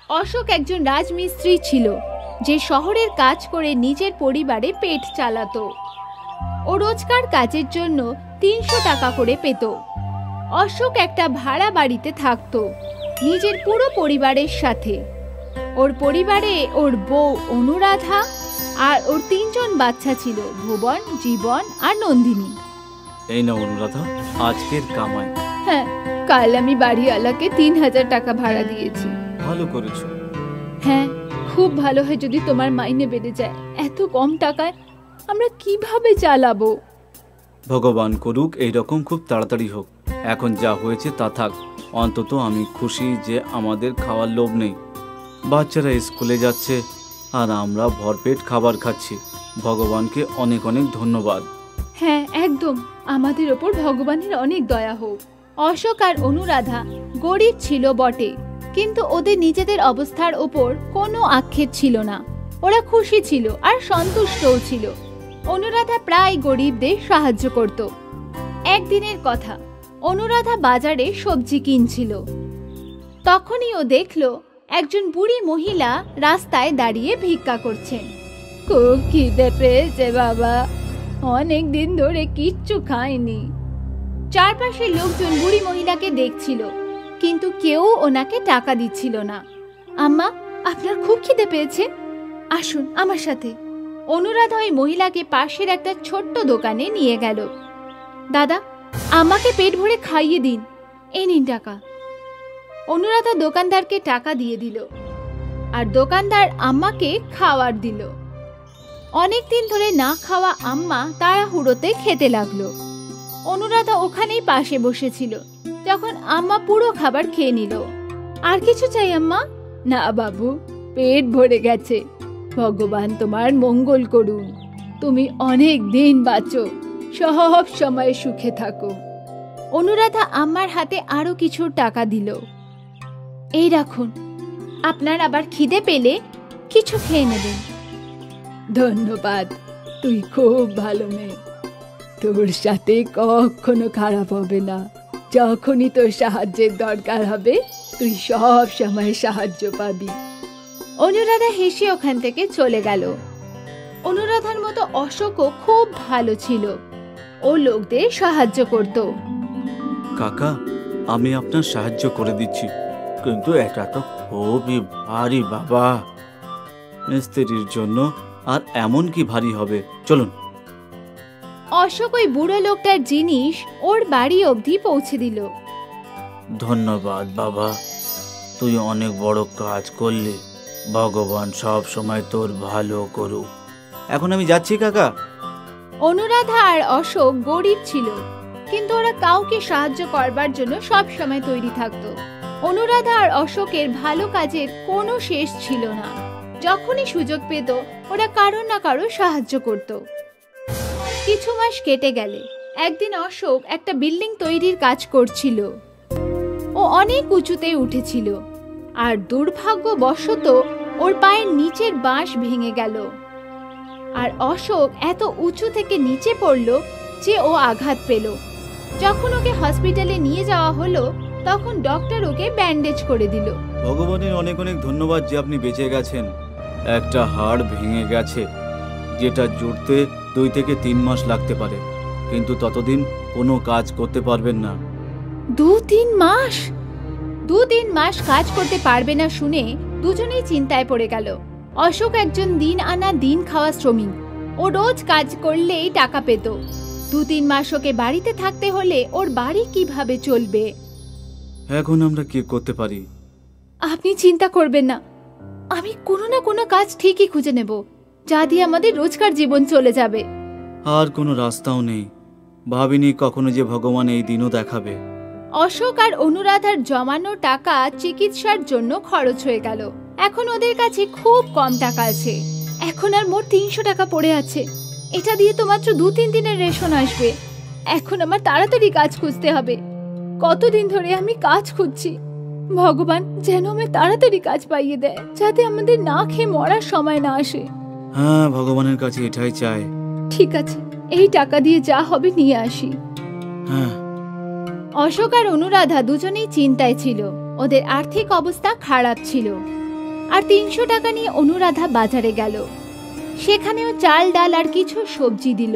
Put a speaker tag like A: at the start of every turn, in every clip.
A: অশোক একজন রাজমিস্ত্রি ছিল, যে শহরের কাজ করে নিজের পরিবারে পেট চালাতো। ও রোজকার কাজের জন্য 300 টাকা করে পেত। অশোক একটা ভাড়া বাড়িতে থাকতো নিজের পুরো পরিবারের সাথে। ওর পরিবারে ওর বউ অনুরাধা আর ওর 3 জন বাচ্চা ছিল, ভুবন, জীবন আর নন্দিনী।
B: এই না অনুরাধা, আজকের কামাই।
A: হ্যাঁ, কাল আমি বাড়িওয়ালাকে 3000 টাকা ভাড়া দিয়েছি।
B: ভালো করেছো।
A: হ্যাঁ, খুব ভালো হয় যদি তোমার মাইনে বেড়ে যায়। এত কম টাকায় আমরা কিভাবে চালাবো?
B: ভগবান করুক এইরকম খুব তাড়াতাড়ি হোক। এখন যা হয়েছে তা থাক। অন্তত আমি খুশি যে আমাদের খাওয়ার লোভ নেই। বাচ্চারা স্কুলে যাচ্ছে আর আমরা ভরপেট খাবার খাচ্ছি। ভগবানকে অনেক অনেক ধন্যবাদ।
A: হ্যাঁ, একদম, আমাদের ওপর ভগবানের অনেক দয়া হোক। অশোক আর অনুরাধা গরিব ছিল বটে, কিন্তু ওদের নিজেদের অবস্থার ওপর কোনো আক্ষেপ ছিল না। ওরা খুশি ছিল আর সন্তুষ্টও ছিল। অনুরাধা প্রায় গরিবদের সাহায্য করত। একদিনের কথা, অনুরাধা বাজারে সবজি কিনছিল। তখনই ও দেখল একজন বুড়ি মহিলা রাস্তায় দাঁড়িয়ে ভিক্ষা করছেন। খুব খিদে পেয়েছে বাবা, অনেক দিন ধরে কিচ্ছু খায়নি। চারপাশের লোকজন বুড়ি মহিলাকে দেখছিল, কিন্তু কেউ ওনাকে টাকা দিচ্ছিল না। আম্মা, আপনার খুব খিদে পেয়েছে, আসুন আমার সাথে। অনুরাধা ওই মহিলাকে পাশের একটা ছোট্ট দোকানে নিয়ে গেল। দাদা, আমাকে পেট ভরে খাইয়ে দিন, এই নিন টাকা। অনুরাধা দোকানদারকে টাকা দিয়ে দিল আর দোকানদার আম্মাকে খাওয়ার দিল। অনেকদিন ধরে না খাওয়া আম্মা তাড়াহুড়োতে খেতে লাগলো। অনুরাধা ওখানেই পাশে বসেছিল। যখন আম্মা পুরো খাবার খেয়ে নিল, আর কিছু চাই আম্মা? না বাবু, পেট ভরে গেছে, ভগবান তোমার মঙ্গল করুন, তুমি অনেক দিন বাঁচো, সব সময় সুখে থাকো। অনুরাধা আম্মার হাতে আরো কিছু টাকা দিল। এই রাখুন, আপনার আবার খিদে পেলে কিছু খেয়ে নেবেন। ধন্যবাদ, তুই খুব ভালো মেয়ে, তোর সাথে কখনো খারাপ হবে না। যখনই তোর সাহায্যের দরকার হবে তুই সব সময় সাহায্য পাবি। অনুরাধা হেসে ওখান থেকে চলে গেল। অনুরাধার মতো অশোকও খুব ভালো ছিল, ও লোকদের সাহায্য করত।
B: কাকা, আমি আপনার সাহায্য করে দিচ্ছি, কিন্তু এটা তো খুবই ভারী বাবা। মিস্ত্রির জন্য আর এমন কি ভারী হবে? চলুন।
A: অশোক ওই বুড়ো লোকটার জিনিস ওর বাড়ি অবধি পৌঁছে দিল।
B: ধন্যবাদ বাবা, তুই অনেক বড় কাজ করলি। ভগবান সব সময় তোর ভালো করুক। এখন আমি যাচ্ছি কাকা।
A: অনুরাধা আর অশোক গরিব ছিল, কিন্তু ওরা কাউকে সাহায্য করবার জন্য সব সময় তৈরি থাকতো। অনুরাধা আর অশোকের ভালো কাজের কোনো শেষ ছিল না। যখনই সুযোগ পেত ওরা কারো না কারো সাহায্য করত। কিছু মাস কেটে গেলে একদিন অশোক একটা বিল্ডিং তৈরির কাজ করছিল। ও অনেক উঁচুতে উঠেছিল আর দুর্ভাগ্যবশত ওর পায়ের নিচের বাঁশ ভেঙে গেল। আর অশোক এত উঁচু থেকে নিচে পড়ল যে ও আঘাত পেল। যখন ওকে হসপিটালে নিয়ে যাওয়া হলো তখন ডক্টর ওকে ব্যান্ডেজ করে দিল।
B: ভগবানের অনেক অনেক ধন্যবাদ যে আপনি বেঁচে গেছেন। একটা হাড় ভেঙে গেছে, যেটা জুড়তে 2 থেকে 3 মাস লাগতে পারে, কিন্তু ততদিন কোনো কাজ করতে পারবেন না।
A: 2-3 মাস? 2-3 মাস কাজ করতে পারবে না শুনে দুজনেই চিন্তায় পড়ে গেল। অশোক একজন দিন আনা দিন খাওয়া শ্রমিক, ও রোজ কাজ করলেই টাকা পেত। 2-3 মাস ওকে বাড়িতে থাকতে হলে ওর বাড়ি কিভাবে চলবে?
B: এখন আমরা কি করতে পারি?
A: আপনি চিন্তা করবেন না, আমি কোনো না কোনো কাজ ঠিকই খুঁজে নেব, যা দিয়ে আমাদের রোজকার জীবন চলে যাবে।
B: আর কোনো রাস্তাও নেই, ভাবিনি কখনো যে ভগবান এই দিনও দেখাবে।
A: অশোক আর অনুরাধার জমানো টাকা চিকিৎসার জন্য খরচ হয়ে গেল। এখন ওদের কাছে খুব কম টাকা আছে। এখন আর মোট 300 টাকা পড়ে আছে। এটা দিয়ে তো মাত্র 2-3 দিনের রেশন আসবে। এখন আমার তাড়াতাড়ি কাজ খুঁজতে হবে। কতদিন ধরে আমি কাজ খুঁজছি, ভগবান যেন আমায় তাড়াতাড়ি কাজ পাইয়ে দেয়, যাতে আমাদের না খেয়ে মরার সময় না আসে।
B: হ্যাঁ, ভগবানের কাছে এটাই চাই।
A: ঠিক আছে, এই টাকা দিয়ে যা হবে নিয়ে আসি।
B: হ্যাঁ।
A: অশোক আর অনুরাধা দুজনেই চিন্তায় ছিল। ওদের আর্থিক অবস্থা খারাপ ছিল। আর 300 টাকা নিয়ে অনুরাধা বাজারে গেল। সেখানেও চাল ডাল আর কিছু সবজি দিল।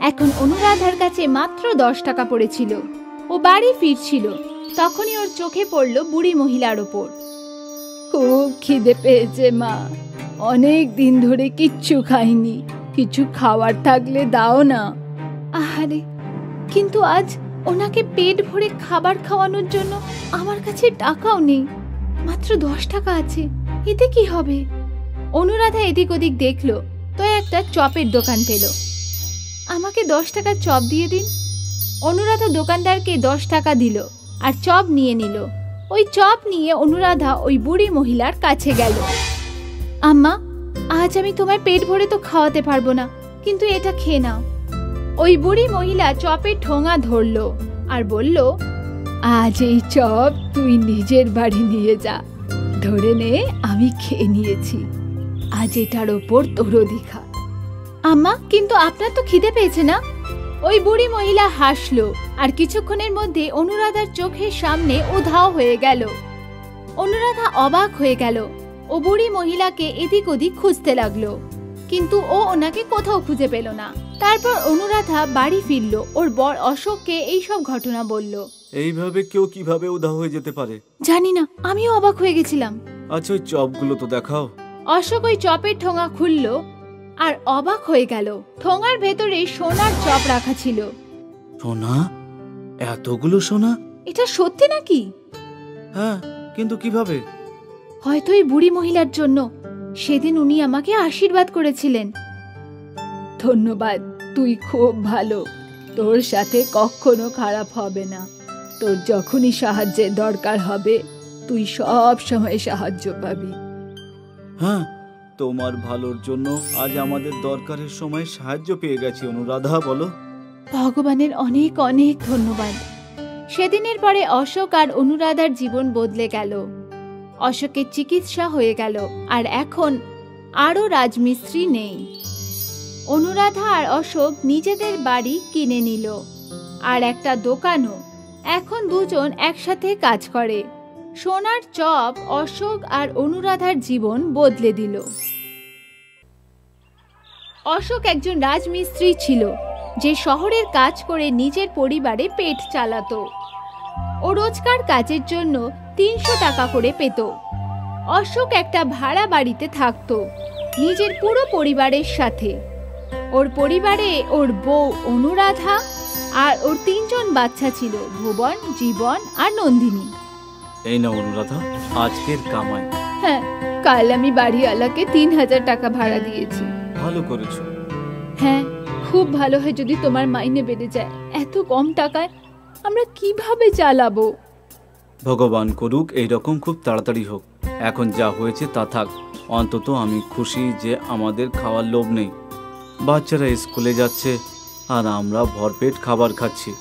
A: এখন অনুরাধার কাছে মাত্র 10 টাকা পড়েছিল। ও বাড়ি ফিরছিল, তখনই ওর চোখে পড়ল বুড়ি মহিলার ওপর। খুব খিদে পেয়েছে মা, অনেক দিন ধরে কিচ্ছু খাইনি, কিছু খাওয়ার থাকলে দাও না। আহারে, কিন্তু আজ ওনাকে পেট ভরে খাবার খাওয়ানোর জন্য আমার কাছে টাকাও নেই, মাত্র 10 টাকা আছে, এতে কি হবে? অনুরাধা এদিক ওদিক দেখলো তো একটা চপের দোকান পেল। আমাকে 10 টাকার চপ দিয়ে দিন। অনুরাধা দোকানদারকে 10 টাকা দিল আর চপ নিয়ে নিল। ওই চপ নিয়ে অনুরাধা ওই বুড়ি মহিলার কাছে গেল। আম্মা, আজ আমি তোমায় পেট ভরে তো খাওয়াতে পারবো না, কিন্তু এটা খেয়ে নাও। ওই বুড়ি মহিলা চপের ঠোঙা ধরলো আর বলল, আজ এই চপ তুই নিজের বাড়ি নিয়ে যা, ধরে নে আমি খেয়ে নিয়েছি, আজ এটার ওপর তোর অধিকার। আম্মা, কিন্তু আপনার তো খিদে পেয়েছে না? ওই বুড়ি মহিলা হাসলো আর কিছুক্ষণের মধ্যে অনুরাধার চোখের সামনে উধাও হয়ে গেল। অনুরাধা অবাক হয়ে গেল। ও বুড়ি মহিলাকে এদিক ওদিক খুঁজতে লাগলো, কিন্তু ও ওনাকে কোথাও খুঁজে পেল না। তারপর অনুরাধা বাড়ি ফিরল, ওর বর অশোককে এইসব ঘটনা বলল।
B: এইভাবে কেউ কিভাবে উধাও হয়ে যেতে পারে
A: জানি না, আমিও অবাক হয়ে গেছিলাম।
B: আচ্ছা, ওই চপগুলো তো দেখাও।
A: অশোক ওই চপের ঠোঙা খুললো আর অবাক হয়ে গেল। ঠোঙার ভেতরে সোনার চপ রাখা ছিল।
B: সোনা? এতগুলো সোনা?
A: এটা সত্যি নাকি?
B: হ্যাঁ, কিন্তু কিভাবে?
A: হয়তো এই বুড়ি মহিলার জন্য। সেদিন উনি আমাকে আশীর্বাদ করেছিলেন। ধন্যবাদ, তুই খুব ভালো, তোর সাথে কখনো খারাপ হবে না। তোর যখনই সাহায্যের দরকার হবে তুই সব সময় সাহায্য পাবি।
B: হ্যাঁ, তোমার ভালোর জন্য আজ আমাদের দরকারের সময় সাহায্য পেয়ে গেছি অনুরাধা, বলো।
A: ভগবানের অনেক অনেক ধন্যবাদ। সেদিনের পরে অশোক আর অনুরাধার জীবন বদলে গেল। অশোকের চিকিৎসা হয়ে গেল আর এখন আরও রাজমিস্ত্রি নেই। অনুরাধা আর অশোক নিজেদের বাড়ি কিনে নিল আর একটা দোকানও। এখন দুজন একসাথে কাজ করে। সোনার চপ অশোক আর অনুরাধার জীবন বদলে দিল। অশোক একজন রাজমিস্ত্রি ছিল, যে শহরের কাজ করে নিজের পরিবারে পেট চালাতো। ও রোজকার কাজের জন্য 300 টাকা করে পেত। অশোক একটা ভাড়া বাড়িতে থাকতো নিজের পুরো পরিবারের সাথে। ওর পরিবারে ওর বউ অনুরাধা আর ওর 3 জন বাচ্চা ছিল, ভুবন, জীবন আর নন্দিনী।
B: এই না অনুরাধা, আজকের কামাই।
A: হ্যাঁ, কাল আমি বাড়িওয়ালাকে 3000 টাকা ভাড়া দিয়েছি।
B: ভালো করেছো।
A: হ্যাঁ, খুব ভালো হয় যদি তোমার মাইনে বেড়ে যায়। এত কম টাকায় আমরা কিভাবে চালাবো?
B: ভগবান করুক এইরকম খুব তাড়াতাড়ি হোক। এখন যা হয়েছে তা থাক, অন্তত আমি খুশি যে আমাদের খাওয়ার লোভ নেই। বাচ্চারা স্কুলে যাচ্ছে আর আমরা ভরপেট খাবার খাচ্ছি।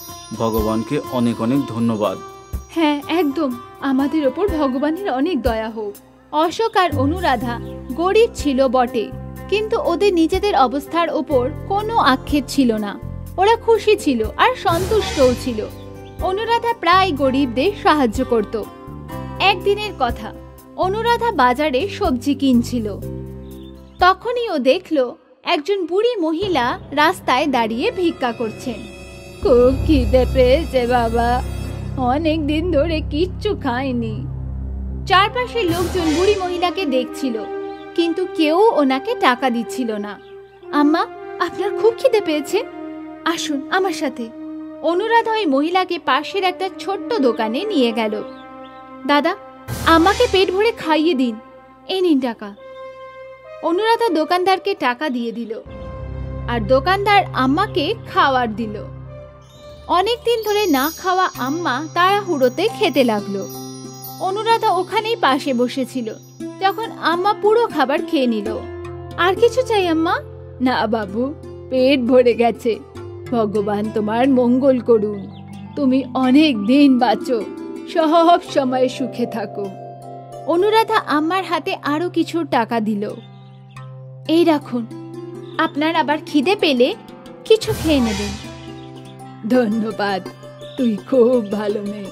B: ভগবানকে অনেক অনেক ধন্যবাদ।
A: হ্যাঁ, একদম, আমাদের ওপর ভগবানের অনেক দয়া হোক। অশোক আর অনুরাধা গরিব ছিল বটে, কিন্তু ওদের নিজেদের অবস্থার ওপর কোনো আক্ষেপ ছিল না। ওরা খুশি ছিল আর সন্তুষ্টও ছিল। অনুরাধা প্রায় গরিবদের সাহায্য করত। একদিনের কথা, অনুরাধা বাজারে সবজি কিনছিল। তখনই ও দেখলো একজন বুড়ি মহিলা রাস্তায় দাঁড়িয়ে ভিক্ষা করছেন। খুব খিদে পেয়েছে বাবা, অনেক দিন ধরে কিচ্ছু খায়নি। চারপাশের লোকজন বুড়ি মহিলাকে দেখছিল, কিন্তু কেউ ওনাকে টাকা দিচ্ছিল না। আম্মা, আপনার খুব খিদে পেয়েছে, আসুন আমার সাথে। অনুরাধা ওই মহিলাকে পাশের একটা ছোট্ট দোকানে নিয়ে গেল। দাদা, আমাকে পেট ভরে খাইয়ে দিন, এই নিন টাকা। অনুরাধা দোকানদারকে টাকা দিয়ে দিল আর দোকানদার আম্মাকে খাবার দিল। অনেকদিন ধরে না খাওয়া আম্মা তাড়াহুড়োতে খেতে লাগলো। অনুরাধা ওখানেই পাশে বসেছিল। তখন আম্মা পুরো খাবার খেয়ে নিল। আর কিছু চাই আম্মা? না বাবু, পেট ভরে গেছে, ভগবান তোমার মঙ্গল করুন, তুমি অনেক দিন বাঁচো, সব সময় সুখে থাকো। অনুরাধা আম্মার হাতে আরো কিছু টাকা দিল। এই রাখুন, আপনার আবার খিদে পেলে কিছু খেয়ে নেবেন। ধন্যবাদ, তুই খুব ভালো মেয়ে,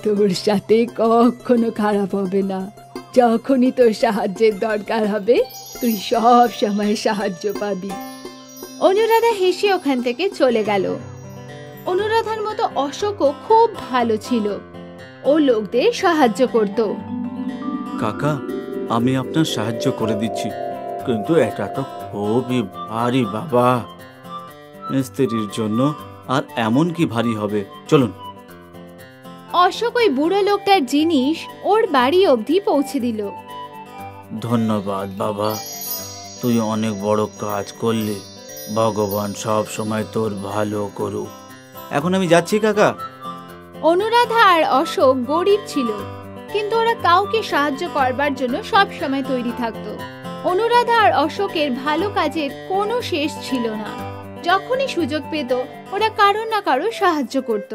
A: তোর সাথে কখনো খারাপ হবে না, যখনই তোর সাহায্যের দরকার হবে তুই সব সময় সাহায্য পাবি। অনুরাধা হেসে ওখান থেকে চলে গেল। অনুরাধার মতো অশোকও খুব ভালো ছিল, ও লোকদের সাহায্য করত।
B: কাকা, আমি আপনার সাহায্য করে দিচ্ছি, কিন্তু এটা তো খুবই ভারী বাবা। মিস্ত্রির জন্য আর এমন কি ভারী হবে, চলুন।
A: অশোক ওই বুড়ো লোকটার জিনিস ওর বাড়ি অবধি পৌঁছে দিল।
B: ধন্যবাদ বাবা, তুই অনেক বড় কাজ করলি। ভগবান সব সময় তোর ভালো করুক। এখন আমি যাচ্ছি কাকা।
A: অনুরাধা আর অশোক গরিব ছিল, কিন্তু ওরা কাউকে সাহায্য করবার জন্য সব সময় তৈরি থাকতো। অনুরাধা আর অশোকের ভালো কাজের কোনো শেষ ছিল না। যখনই সুযোগ পেত ওরা কারো না কারো সাহায্য করত।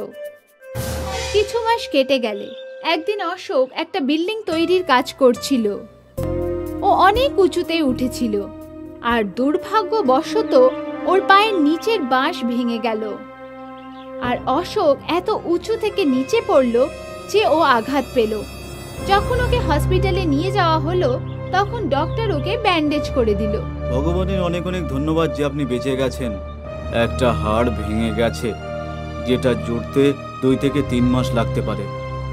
A: কিছু মাস কেটে গেলে একদিন অশোক একটা বিল্ডিং তৈরির কাজ করছিল। ও অনেক উঁচুতে উঠেছিল, আর দুর্ভাগ্যবশত ওর পায়ের নিচের বাঁশ ভেঙে গেল। আর অশোক এত উঁচু থেকে নিচে পড়ল যে ও আঘাত পেল। যখন ওকে হসপিটালে নিয়ে যাওয়া হলো তখন ডক্টর ওকে ব্যান্ডেজ করে দিল।
B: ভগবানের অনেক অনেক ধন্যবাদ যে আপনি বেঁচে গেছেন। একটা হাড় ভেঙে গেছে, যেটা জুড়তে 2 থেকে 3 মাস লাগতে পারে,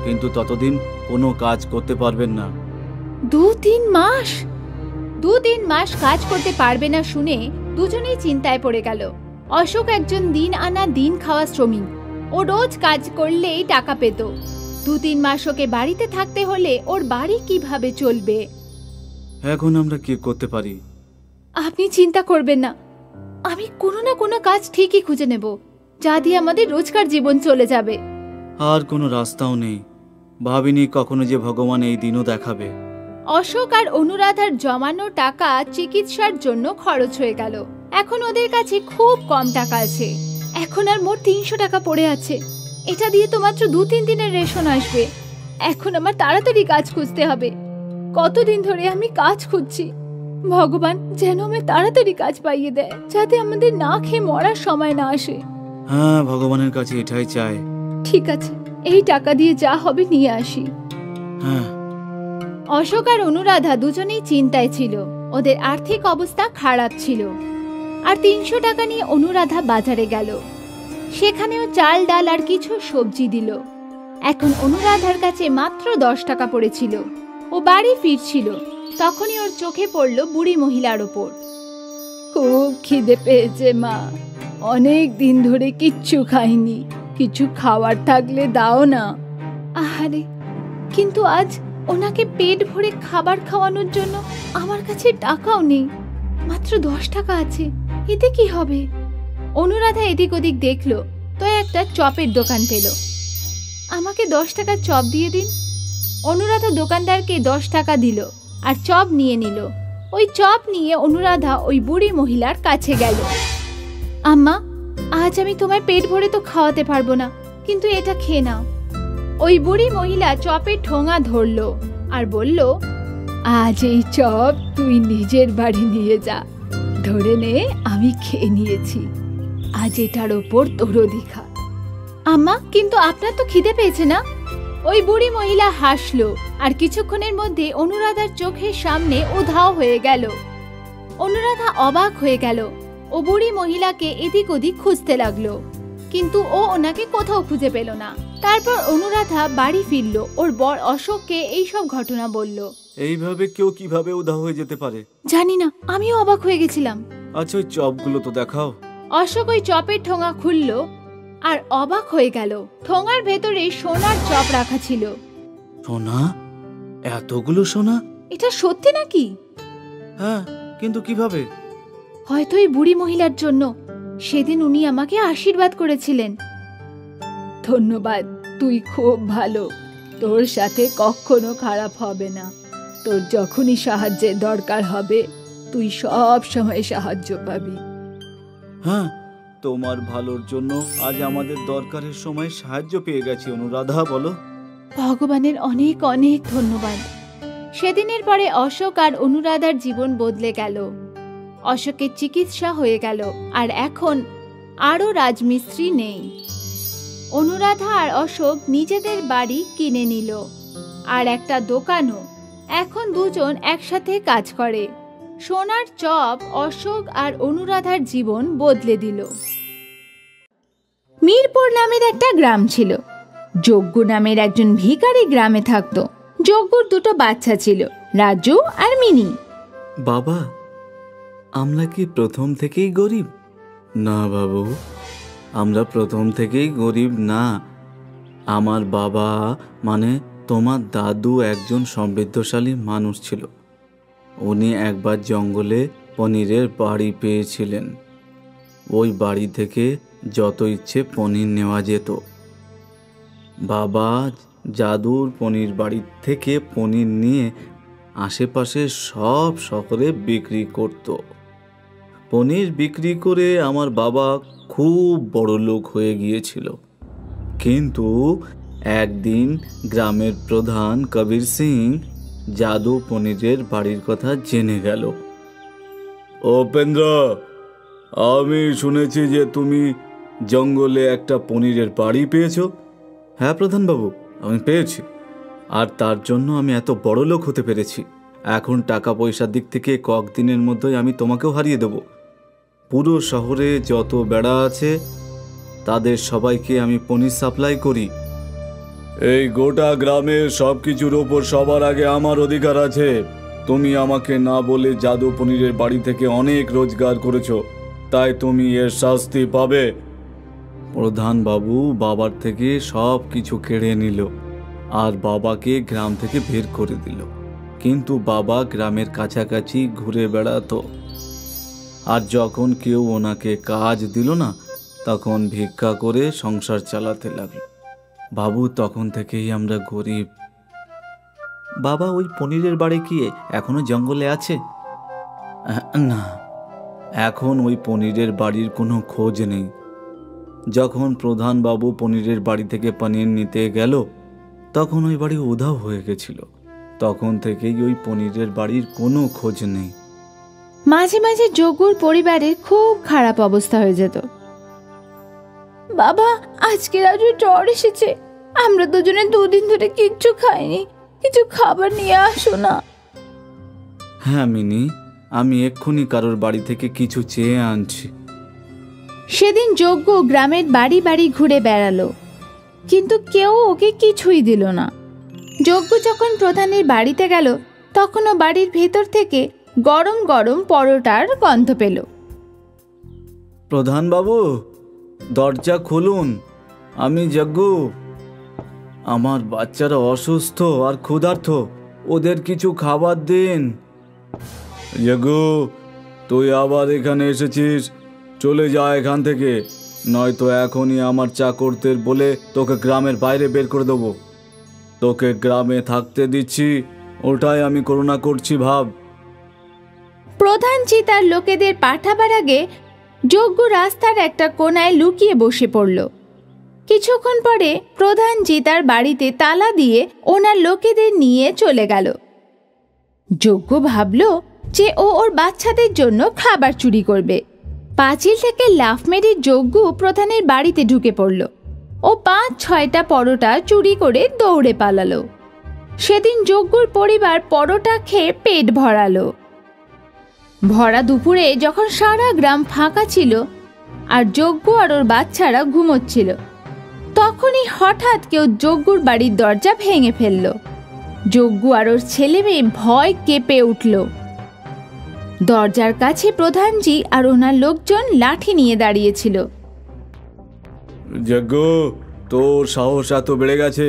B: কিন্তু ততদিন কোনো কাজ করতে পারবেন না।
A: 2-3 মাস? 2-3 মাস কাজ করতে পারবে না শুনে দুজনেই চিন্তায় পড়ে গেল। অশোক একজন দিন আনা দিন খাওয়া শ্রমিক, ও রোজ কাজ করলেই টাকা পেত। 2-3 মাস ওকে বাড়িতে থাকতে হলে ওর বাড়ি কিভাবে চলবে?
B: এখন আমরা কি করতে পারি?
A: আপনি চিন্তা করবেন না, আমি কোনো না কোনো কাজ ঠিকই খুঁজে নেব, যা দিয়ে আমাদের রোজকার জীবন চলে যাবে।
B: আর কোনো রাস্তাও নেই, ভাবিনি কখনো যে ভগবান এই দিনও দেখাবে।
A: অশোক আর অনুরাধার জমানো টাকা চিকিৎসার জন্য খরচ হয়ে গেল। এখন ওদের কাছে খুব কম টাকা আছে। এখন আর মোট 300 টাকা পড়ে আছে। এটা দিয়ে তো মাত্র 2-3 দিনের রেশন আসবে। এখন আমার তাড়াতাড়ি কাজ খুঁজতে হবে। কতদিন ধরে আমি কাজ খুঁজছি, ভগবান যেন আমায় তাড়াতাড়ি কাজ পাইয়ে দেয়, যাতে আমাদের না খেয়ে মরার সময় না আসে।
B: হ্যাঁ, ভগবানের কাছে এটাই চাই।
A: ঠিক আছে, এই টাকা দিয়ে যা হবে নিয়ে আসি।
B: হ্যাঁ।
A: অশোক আর অনুরাধা দুজনেই চিন্তায় ছিল। ওদের আর্থিক অবস্থা খারাপ ছিল। আর 300 টাকা নিয়ে অনুরাধা বাজারে গেল। সেখানেও চাল ডাল আর কিছু সবজি দিল। এখন অনুরাধার কাছে মাত্র 10 টাকা পড়েছিল। ও বাড়ি ফিরছিল, তখনই ওর চোখে পড়ল বুড়ি মহিলার ওপর। খুব খিদে পেয়েছে মা, অনেক দিন ধরে কিচ্ছু খাইনি, কিছু খাবার থাকলে দাও না। আহারে, কিন্তু আজ ওনাকে পেট ভরে খাবার খাওয়ানোর জন্য আমার কাছে টাকাও নেই, মাত্র 10 টাকা আছে, এতে কি হবে? অনুরাধা এদিক ওদিক দেখলো তো একটা চপের দোকান পেল। আমাকে 10 টাকার চপ দিয়ে দিন। অনুরাধা দোকানদারকে 10 টাকা দিল আর চপ নিয়ে নিল। ওই চপ নিয়ে অনুরাধা ওই বুড়ি মহিলার কাছে গেল। আম্মা, আজ আমি তোমায় পেট ভরে তো খাওয়াতে পারবো না, কিন্তু এটা খেয়ে নাও। ওই বুড়ি মহিলা চপের ঠোঙা ধরলো আর বলল, আজ এই চপ তুই নিজের বাড়ি নিয়ে যা, ধরে নে আমি খেয়ে নিয়েছি, আজ এটার ওপর তোর অধিকার। আম্মা, কিন্তু আপনার তো খিদে পেয়েছে না? ওই বুড়ি মহিলা হাসলো আর কিছুক্ষণের মধ্যে অনুরাধার চোখের সামনে উধাও হয়ে গেল। অনুরাধা অবাক হয়ে গেল। ও বুড়ি মহিলাকে এদিক ওদিক খুঁজতে লাগলো, কিন্তু ও ওনাকে কোথাও খুঁজে পেল না। তারপর অনুরাধা বাড়ি ফিরল, ওর বর অশোককে এইসব ঘটনা বলল।
B: এইভাবে কেউ কিভাবে উধাও হয়ে যেতে পারে
A: জানি না, আমিও অবাক হয়ে গেছিলাম।
B: আচ্ছা, ওই চপগুলো তো দেখাও।
A: অশোক ওই চপের ঠোঙা খুলল আর অবাক হয়ে গেল। ঠোঙার ভেতরে সোনার চপ রাখা ছিল।
B: সোনা? এতগুলো সোনা?
A: এটা সত্যি নাকি?
B: হ্যাঁ, কিন্তু কিভাবে?
A: হয়তো এই বুড়ি মহিলার জন্য। সেদিন উনি আমাকে আশীর্বাদ করেছিলেন। ধন্যবাদ, তুই খুব ভালো, তোর সাথে কখনো খারাপ হবে না। তোর যখনই সাহায্যের দরকার হবে তুই সব সময় সাহায্য পাবি।
B: হ্যাঁ, তোমার ভালোর জন্য আজ আমাদের দরকারের সময় সাহায্য পেয়ে গেছি অনুরাধা, বলো।
A: ভগবানের অনেক অনেক ধন্যবাদ। সেদিনের পরে অশোক আর অনুরাধার জীবন বদলে গেল। অশোকের চিকিৎসা হয়ে গেল আর এখন আরও রাজমিস্ত্রি নেই। অনুরাধা আর অশোক নিজেদের বাড়ি কিনে নিল আর একটা দোকানও। এখন দুজন একসাথে কাজ করে। সোনার চপ অশোক আর অনুরাধার জীবন বদলে দিল। মিরপুর নামের একটা গ্রাম ছিল। যজ্ঞ নামের একজন ভিখারি গ্রামে থাকতো। যজ্ঞর দুটো বাচ্চা ছিল, রাজু আর মিনি।
B: বাবা, আমরা কি প্রথম থেকেই গরিব? না বাবু, আমরা প্রথম থেকেই গরিব না। আমার বাবা মানে তোমার দাদু একজন সমৃদ্ধশালী মানুষ ছিল। উনি একবার জঙ্গলে পনিরের বাড়ি পেয়েছিলেন। ওই বাড়ি থেকে যত ইচ্ছে পনির নেওয়া যেত। বাবা জাদুর পনির বাড়ি থেকে পনির নিয়ে আশেপাশে সব শহরে বিক্রি করত। পনির বিক্রি করে আমার বাবা খুব বড় লোক হয়ে গিয়েছিল। কিন্তু একদিন গ্রামের প্রধান কবির সিং জাদু পনিরের বাড়ির কথা জেনে গেল। উপেন্দ্র, আমি শুনেছি যে তুমি জঙ্গলে একটা পনিরের বাড়ি পেয়েছো। হ্যাঁ প্রধান বাবু, আমি পেয়েছি, আর তার জন্য আমি এত বড় লোক হতে পেরেছি। এখন টাকা পয়সার দিক থেকে কয়েকদিনের মধ্যেই আমি তোমাকেও হারিয়ে দেব। পুরো শহরে যত বেড়া আছে তাদের সবাইকে আমি পনির সাপ্লাই করি। এই গোটা গ্রামের সব কিছুর ওপর সবার আগে আমার অধিকার আছে। তুমি আমাকে না বলে জাদু পনিরের বাড়ি থেকে অনেক রোজগার করেছো, তাই তুমি এর শাস্তি পাবে। প্রধান বাবু বাবার থেকে সব কিছু কেড়ে নিল আর বাবাকে গ্রাম থেকে বের করে দিল। কিন্তু বাবা গ্রামের কাছাকাছি ঘুরে বেড়াতো, আর যখন কেউ ওনাকে কাজ দিল না তখন ভিক্ষা করে সংসার চালাতে লাগলো। বাবু, তখন থেকেই আমরা গরিব। বাবা, ওই পনিরের বাড়ি কি এখনো জঙ্গলে আছে? না, এখন ওই পনিরের বাড়ির কোনো খোঁজ নেই। যখন প্রধান বাবু পনিরের বাড়ি থেকে পনির নিতে গেল তখন ওই বাড়ি উধাও হয়ে গেছিল। তখন থেকেই ওই পনিরের বাড়ির কোনো খোঁজ নেই।
A: মাঝে মাঝে যজ্ঞর পরিবারের খুব খারাপ অবস্থা হয়ে যেত। বাবা, আজকে রাজু জ্বর এসেছে, আমরা দুজনে দুদিন ধরে কিচ্ছু খাইনি, কিছু খাবার নিয়ে আসো না।
B: হ্যাঁ মিনি, আমি এক্ষুনি কারোর বাড়ি থেকে কিছু চেয়ে আনছি।
A: সেদিন যজ্ঞ গ্রামের বাড়ি বাড়ি ঘুরে বেড়ালো, কিন্তু কেউ ওকে কিছুই দিল না। যজ্ঞ যখন প্রধানের বাড়িতে গেল তখনও বাড়ির ভেতর থেকে গরম গরম পরোটার গন্ধ পেল।
B: প্রধান বাবু, দরজা খুলুন, আমি যজ্ঞ। আমার বাচ্চারা অসুস্থ আর ক্ষুধার্ত, ওদের কিছু খাবার দিন। যজ্ঞ, তুই আবার এখানে এসেছিস? চলে যা এখান থেকে, নয়তো এখনই আমার চাকরদের বলে তোকে গ্রামের বাইরে বের করে দেবো। তোকে গ্রামে থাকতে দিচ্ছি, ওটাই আমি করুণা করছি ভাব।
A: প্রধানজি তার লোকেদের পাঠাবার আগে যজ্ঞ রাস্তার একটা কোনায় লুকিয়ে বসে পড়ল। কিছুক্ষণ পরে প্রধানজি তার বাড়িতে তালা দিয়ে ওনার লোকেদের নিয়ে চলে গেল। যজ্ঞ ভাবল যে ও ওর বাচ্চাদের জন্য খাবার চুরি করবে। পাঁচিল থেকে লাফ মেরে যজ্ঞ প্রধানের বাড়িতে ঢুকে পড়ল। ও ৫-৬টা পরোটা চুরি করে দৌড়ে পালালো। সেদিন যজ্ঞর পরিবার পরোটা খেয়ে পেট ভরালো। ভরা দুপুরে যখন সারা গ্রাম ফাঁকা ছিল আর যজ্ঞ আর ওর বাচ্চারা ঘুমোচ্ছিল, তখনই হঠাৎ কেউ যজ্ঞর বাড়ির দরজা ভেঙে ফেলল। যজ্ঞ আর ওর ছেলে মেয়ে ভয় কেঁপে উঠল। দরজার কাছে প্রধানজি আর ওনার লোকজন লাঠি নিয়ে দাঁড়িয়েছিল।
B: যজ্ঞ, তোর সাহস এত বেড়ে গেছে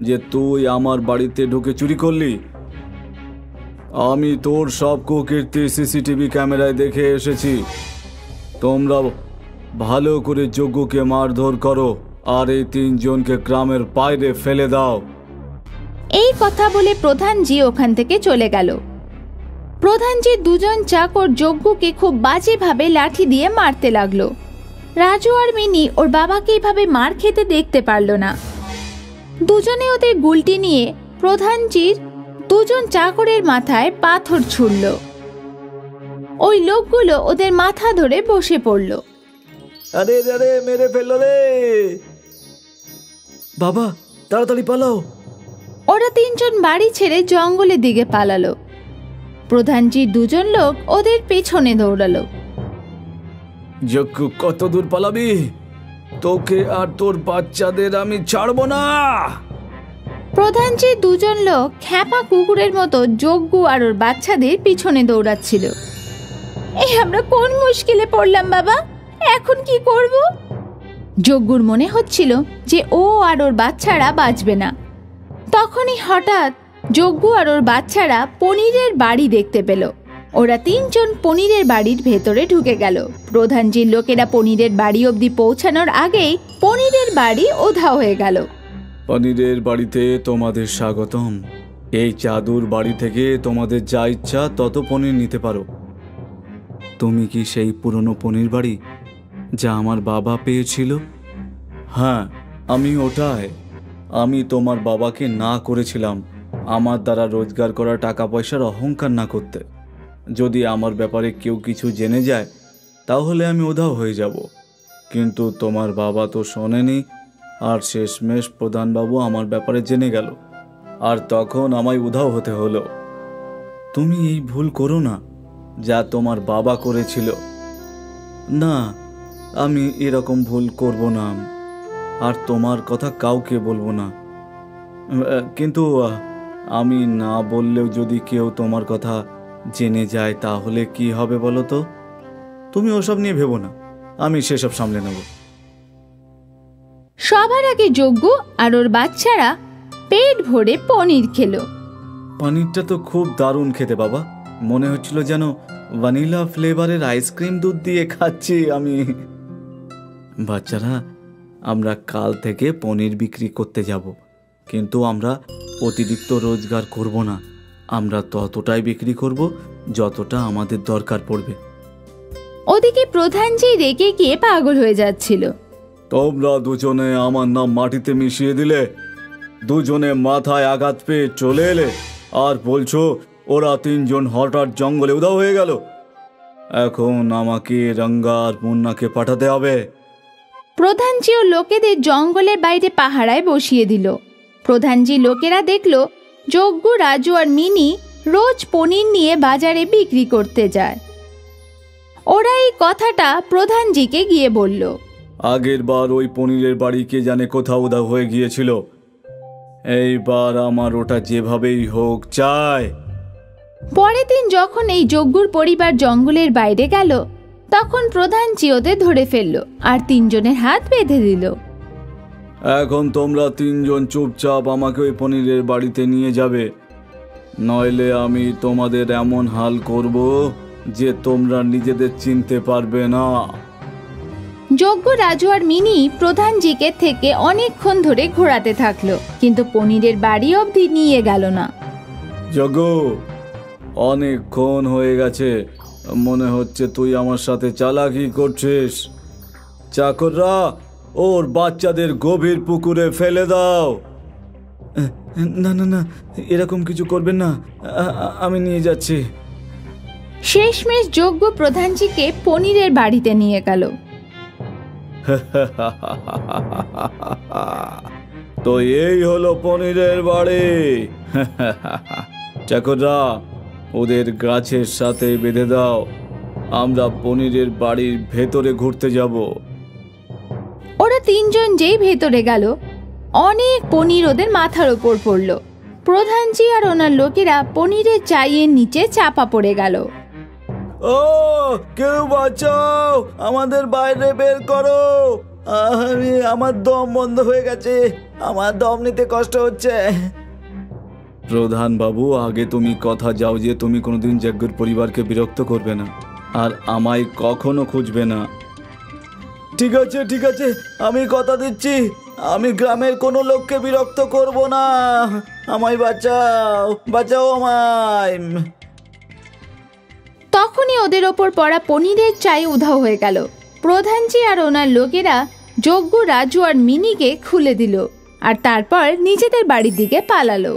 B: যে তুই আমার বাড়িতে ঢুকে চুরি করলি? আমি তোর সব কুকীর্তি সিসিটিভি ক্যামেরায় দেখে এসেছি। তোমরা ভালো করে যজ্ঞকে মারধর করো আর এই ৩ জনকে গ্রামের বাইরে ফেলে দাও।
A: এই কথা বলে প্রধানজি ওখান থেকে চলে গেল। প্রধানজির ২জন চাকর যজ্ঞকে খুব বাজেভাবে লাঠি দিয়ে মারতে লাগলো। রাজু আর মিনি ওর বাবাকে এইভাবে মার খেতে দেখতে পারল না। দুজনে ওদের গুলটি নিয়ে প্রধানজির ২জন চাকরের মাথায় পাথর ছুড়ল। ওই লোকগুলো ওদের মাথা ধরে বসে পড়ল।
B: আরে আরে, মেরে ফেললো রে! বাবা, তাড়াতাড়ি পালাও!
A: ওরা তিনজন বাড়ি ছেড়ে জঙ্গলের দিকে পালালো। প্রধানজির দুজন লোক ওদের পেছনে দৌড়ালো।
B: যজ্ঞ, কত দূর পালাবি? তোকে আর তোর বাচ্চাদের আমি ছাড়বো না।
A: প্রধানজির দুজন লোক খ্যাপা কুকুরের মতো যজ্ঞ আর ওর বাচ্চাদের পিছনে দৌড়াচ্ছিল। আমরা কোন মুশকিলে পড়লাম বাবা, এখন কি করব? যজ্ঞুর মনে হচ্ছিল যে ও আর ওর বাচ্চারা বাঁচবে না। তখনই হঠাৎ যজ্ঞ আর ওর বাচ্চারা পনিরের বাড়ি দেখতে পেল। ওরা তিনজন পনিরের বাড়ির ভেতরে ঢুকে গেল। প্রধানজির লোকেরা পনিরের বাড়ি অবধি পৌঁছানোর আগেই পনিরের বাড়ি উধাও হয়ে গেল।
B: পনিরের বাড়িতে তোমাদের স্বাগতম। এই জাদুর বাড়ি থেকে তোমাদের যা ইচ্ছা তত পনির নিতে পারো। তুমি কি সেই পুরনো পনির বাড়ি যা আমার বাবা পেয়েছিল? হ্যাঁ, আমি ওটাই। আমি তোমার বাবাকে না করেছিলাম আমার দ্বারা রোজগার করা টাকা পয়সার অহংকার না করতে। যদি আমার ব্যাপারে কেউ কিছু জেনে যায় তাহলে আমি উধাও হয়ে যাব। কিন্তু তোমার বাবা তো শোনেনি, আর শেষমেশ প্রধানবাবু আমার ব্যাপারে জেনে গেল, আর তখন আমায় উধাও হতে হলো। তুমি এই ভুল করো না যা তোমার বাবা করেছিল। না, আমি এরকম ভুল করব না, আর তোমার কথা কাউকে বলবো না। কিন্তু আমি না বললেও যদি কেউ তোমার কথা জেনে যায় তাহলে কি হবে বলো তো? তুমি ওসব নিয়ে ভেবো না, আমি সেসব সামলে নেব।
A: সবার আগে যজ্ঞ আর ওর বাচ্চারা পেট ভরে পনির খেলো।
B: পনিরটা তো খুব দারুণ খেতে বাবা, মনে হচ্ছিল যেন ভ্যানিলা ফ্লেভারের আইসক্রিম দুধ দিয়ে খাচ্ছি আমি। বাচ্চারা, আমরা কাল থেকে পনির বিক্রি করতে যাব, কিন্তু আমরা অতিরিক্ত রোজগার করব না। আমরা ততটাই বিক্রি করব যতটা আমাদের দরকার পড়বে।
A: ওদিকে প্রধানজি রেগে গিয়ে পাগল হয়ে যাচ্ছিল।
B: তোমরা দুজনে আমার নাম মাটিতে মিশিয়ে দিলে, দুজনে মাথায় আঘাত পেয়ে চলে এলে, আর বলছো ওরা তিনজন হঠাৎ জঙ্গলে উধাও হয়ে গেল। এখন আমাকে রঙ্গা আর মুন্নাকে পাঠাতে হবে।
A: প্রধানজি ও লোকেদের জঙ্গলের বাইরে পাহারায় বসিয়ে দিল। প্রধানজি লোকেরা দেখল যজ্ঞ, রাজু আর মিনি রোজ পনির নিয়ে বাজারে বিক্রি করতে যায়। ওরা এই কথাটা প্রধানজিকে গিয়ে বলল।
B: আগের বার ওই পনিরের বাড়ি কে জানে কোথাও উধাও হয়ে গিয়েছিল, এইবার আমার ওটা যেভাবেই হোক চাই।
A: পরের দিন যখন এই যজ্ঞুর পরিবার জঙ্গলের বাইরে গেল, তখন প্রধানজি ওদের ধরে ফেলল আর তিনজনের হাত বেঁধে দিল।
B: এখন তোমরা তিনজন চুপচাপ আমাকে ওই পনিরের বাড়িতে নিয়ে যাবে, নইলে আমি তোমাদের এমন হাল করব যে তোমরা নিজেদের চিনতে পারবে না।
A: যজ্ঞ, রাজু আর মিনি প্রধানজিকে থেকে অনেকক্ষণ ধরে ঘোরাতে থাকলো, কিন্তু পনিরের বাড়ি অবধি নিয়ে গেল না।
B: যজ্ঞ, অনেকক্ষণ হয়ে গেছে, মনে হচ্ছে তুই আমার সাথে চালাকি করছিস। চাকররা, ওর বাচ্চাদের গভীর পুকুরে ফেলে দাও। না না না, এরকম কিছু করবেন না, আমি নিয়ে যাচ্ছি।
A: শেষমেশ যজ্ঞ প্রধানজিকে পনিরের বাড়িতে নিয়ে গেল।
B: তো এই হলো পনিরের বাড়ি। চাকররা, ওদের গাছের সাথে বেঁধে দাও, আমরা পনিরের বাড়ির ভেতরে ঘুরতে যাব।
A: ওরা তিনজন যেই ভেতরে গেল, অনেক পনির ওদের মাথার ওপর পড়ল। প্রধানজি আর ওনার লোকেরা পনিরের চাইয়ের নিচে চাপা পড়ে গেল।
B: ও, কেউ বাঁচাও, আমাদের বাইরে বের করো, আমার দম বন্ধ হয়ে গেছে, আমার দম নিতে কষ্ট হচ্ছে। প্রধান বাবু, আগে তুমি কথা যাও যে তুমি কোনোদিন যজ্ঞের পরিবারকে বিরক্ত করবে না আর আমায় কখনো খুঁজবে না। ঠিক আছে ঠিক আছে, আমি কথা দিচ্ছি, আমি গ্রামের কোনো লোককে বিরক্ত করব না। আমায় বাঁচাও, বাঁচাও আমায়।
A: তখনই ওদের ওপর পড়া পনিরের চাই উধাও হয়ে গেল। প্রধানজি আর ওনার লোকেরা যজ্ঞ, রাজু আর মিনিকে খুলে দিল আর তারপর নিজেদের বাড়ির দিকে পালালো।